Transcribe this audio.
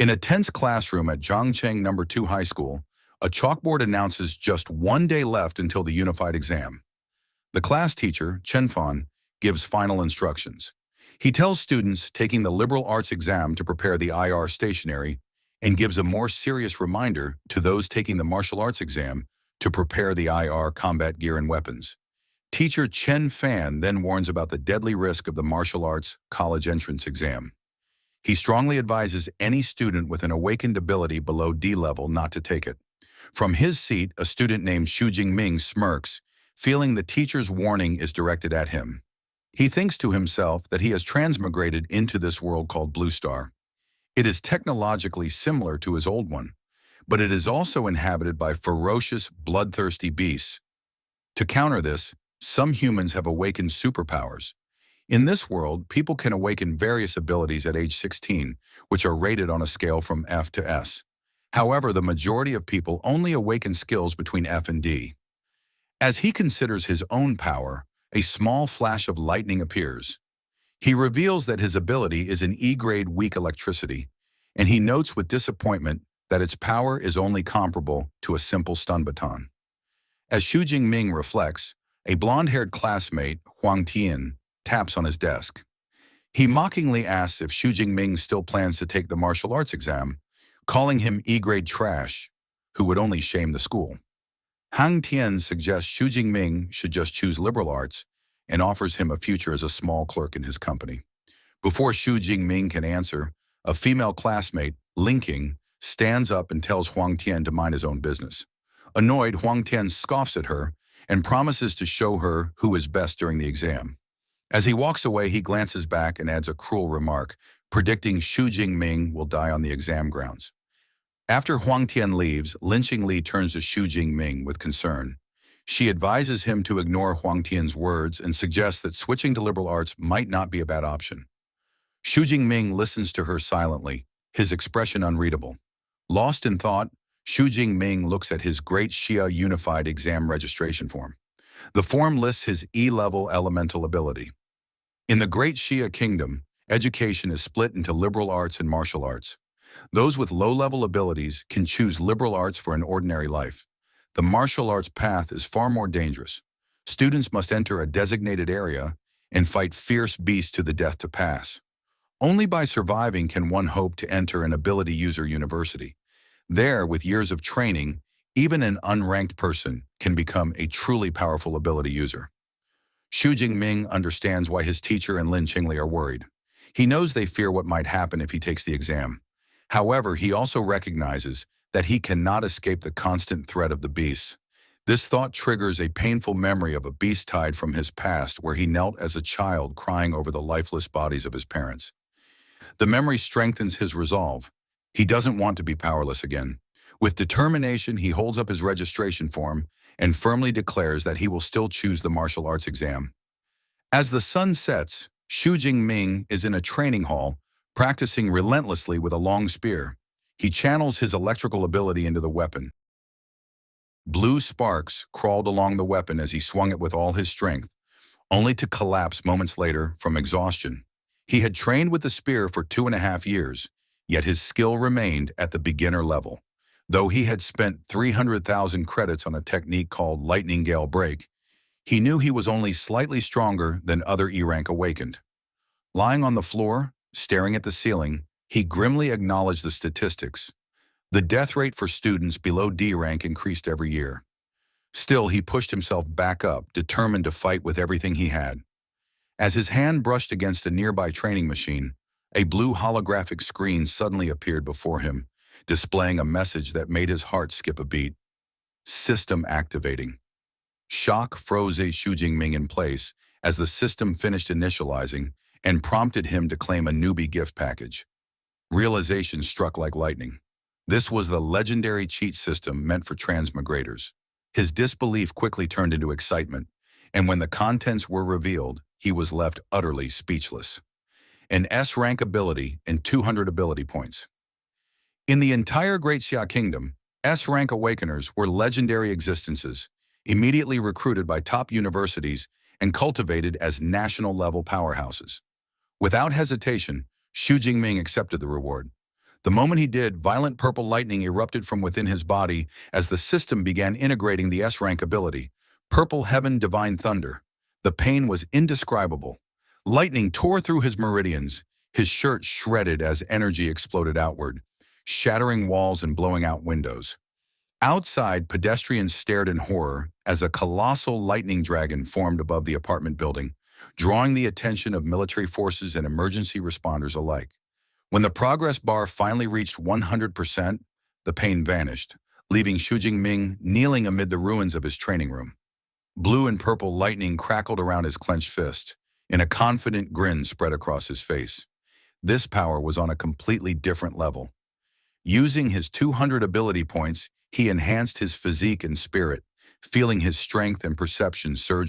In a tense classroom at Zhangcheng No. 2 High School, a chalkboard announces just 1 day left until the unified exam. The class teacher, Chen Fan, gives final instructions. He tells students taking the liberal arts exam to prepare the IR stationery and gives a more serious reminder to those taking the martial arts exam to prepare the IR combat gear and weapons. Teacher Chen Fan then warns about the deadly risk of the martial arts college entrance exam. He strongly advises any student with an awakened ability below D level not to take it. From his seat, a student named Xu Jingming smirks, feeling the teacher's warning is directed at him. He thinks to himself that he has transmigrated into this world called Blue Star. It is technologically similar to his old one, but it is also inhabited by ferocious, bloodthirsty beasts. To counter this, some humans have awakened superpowers. In this world, people can awaken various abilities at age 16, which are rated on a scale from F to S. However, the majority of people only awaken skills between F and D. As he considers his own power, a small flash of lightning appears. He reveals that his ability is an E-grade weak electricity, and he notes with disappointment that its power is only comparable to a simple stun baton. As Xu Jingming reflects, a blonde-haired classmate, Huang Tian, taps on his desk. He mockingly asks if Xu Jingming still plans to take the martial arts exam, calling him E-grade trash, who would only shame the school. Hang Tian suggests Xu Jingming should just choose liberal arts and offers him a future as a small clerk in his company. Before Xu Jingming can answer, a female classmate, Linking, stands up and tells Huang Tian to mind his own business. Annoyed, Huang Tian scoffs at her and promises to show her who is best during the exam. As he walks away, he glances back and adds a cruel remark, predicting Xu Jingming will die on the exam grounds. After Huang Tian leaves, Lin Qingli turns to Xu Jingming with concern. She advises him to ignore Huang Tian's words and suggests that switching to liberal arts might not be a bad option. Xu Jingming listens to her silently, his expression unreadable. Lost in thought, Xu Jingming looks at his Great Xia Unified Exam registration form. The form lists his E-level elemental ability. In the Great Xia Kingdom, education is split into liberal arts and martial arts. Those with low-level abilities can choose liberal arts for an ordinary life. The martial arts path is far more dangerous. Students must enter a designated area and fight fierce beasts to the death to pass. Only by surviving can one hope to enter an ability user university. There, with years of training, even an unranked person can become a truly powerful ability user. Xu Jingming understands why his teacher and Lin Qingli are worried. He knows they fear what might happen if he takes the exam. However, he also recognizes that he cannot escape the constant threat of the beasts. This thought triggers a painful memory of a beast tide from his past where he knelt as a child crying over the lifeless bodies of his parents. The memory strengthens his resolve. He doesn't want to be powerless again. With determination, he holds up his registration form and firmly declares that he will still choose the martial arts exam. As the sun sets, Xu Jingming is in a training hall, practicing relentlessly with a long spear. He channels his electrical ability into the weapon. Blue sparks crawled along the weapon as he swung it with all his strength, only to collapse moments later from exhaustion. He had trained with the spear for 2.5 years, yet his skill remained at the beginner level. Though he had spent 300,000 credits on a technique called Lightning Gale Break, he knew he was only slightly stronger than other E-rank awakened. Lying on the floor, staring at the ceiling, he grimly acknowledged the statistics. The death rate for students below D rank increased every year. Still, he pushed himself back up, determined to fight with everything he had. As his hand brushed against a nearby training machine, a blue holographic screen suddenly appeared before him, displaying a message that made his heart skip a beat. System activating. Shock froze Xu Jingming in place as the system finished initializing and prompted him to claim a newbie gift package. Realization struck like lightning. This was the legendary cheat system meant for transmigrators. His disbelief quickly turned into excitement, and when the contents were revealed, he was left utterly speechless. An S-rank ability and 200 ability points. In the entire Great Xia Kingdom, S-rank awakeners were legendary existences, immediately recruited by top universities and cultivated as national-level powerhouses. Without hesitation, Xu Jingming accepted the reward. The moment he did, violent purple lightning erupted from within his body as the system began integrating the S-rank ability, Purple Heaven Divine Thunder. The pain was indescribable. Lightning tore through his meridians, his shirt shredded as energy exploded outward, shattering walls and blowing out windows. Outside, pedestrians stared in horror as a colossal lightning dragon formed above the apartment building, drawing the attention of military forces and emergency responders alike. When the progress bar finally reached 100%, the pain vanished, leaving Xu Jingming kneeling amid the ruins of his training room. Blue and purple lightning crackled around his clenched fist, and a confident grin spread across his face. This power was on a completely different level. Using his 200 ability points, he enhanced his physique and spirit, feeling his strength and perception surge